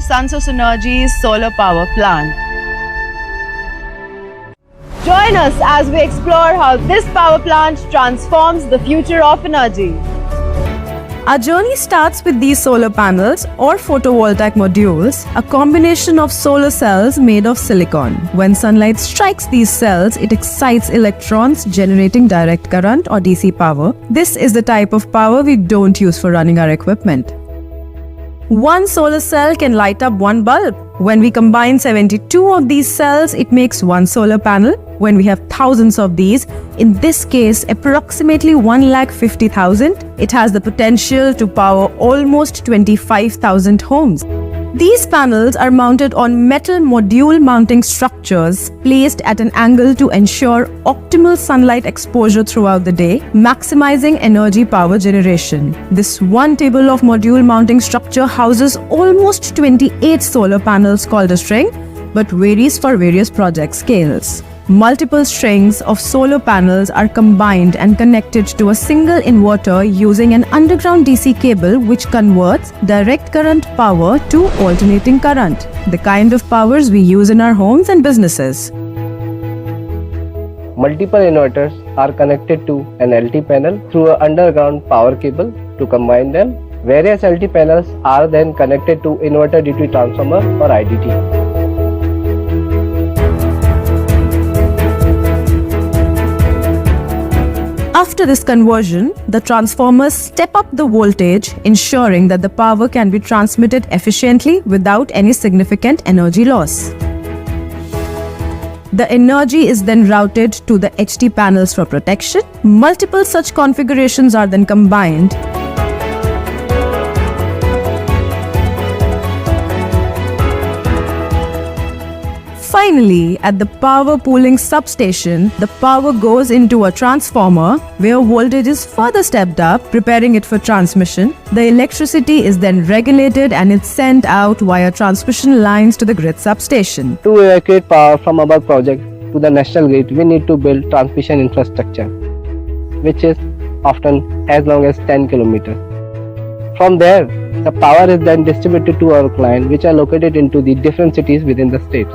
Sunsource Energy's solar power plant. Join us as we explore how this power plant transforms the future of energy. Our journey starts with these solar panels or photovoltaic modules, a combination of solar cells made of silicon. When sunlight strikes these cells, it excites electrons, generating direct current or DC power. This is the type of power we don't use for running our equipment. One solar cell can light up one bulb. When we combine 72 of these cells, it makes one solar panel. When we have thousands of these, in this case approximately 1,50,000, it has the potential to power almost 25,000 homes. These panels are mounted on metal module mounting structures placed at an angle to ensure optimal sunlight exposure throughout the day, maximizing energy power generation. This one table of module mounting structure houses almost 28 solar panels called a string, but varies for various project scales. Multiple strings of solar panels are combined and connected to a single inverter using an underground DC cable which converts direct current power to alternating current, the kind of powers we use in our homes and businesses. Multiple inverters are connected to an LT panel through an underground power cable. To combine them, various LT panels are then connected to inverter duty transformer or IDT. After this conversion, the transformers step up the voltage, ensuring that the power can be transmitted efficiently without any significant energy loss. The energy is then routed to the HT panels for protection. Multiple such configurations are then combined. Finally, at the power pooling substation, the power goes into a transformer where voltage is further stepped up, preparing it for transmission. The electricity is then regulated and it's sent out via transmission lines to the grid substation. To evacuate power from our project to the national grid, we need to build transmission infrastructure, which is often as long as 10 kilometers. From there, the power is then distributed to our clients, which are located into the different cities within the states.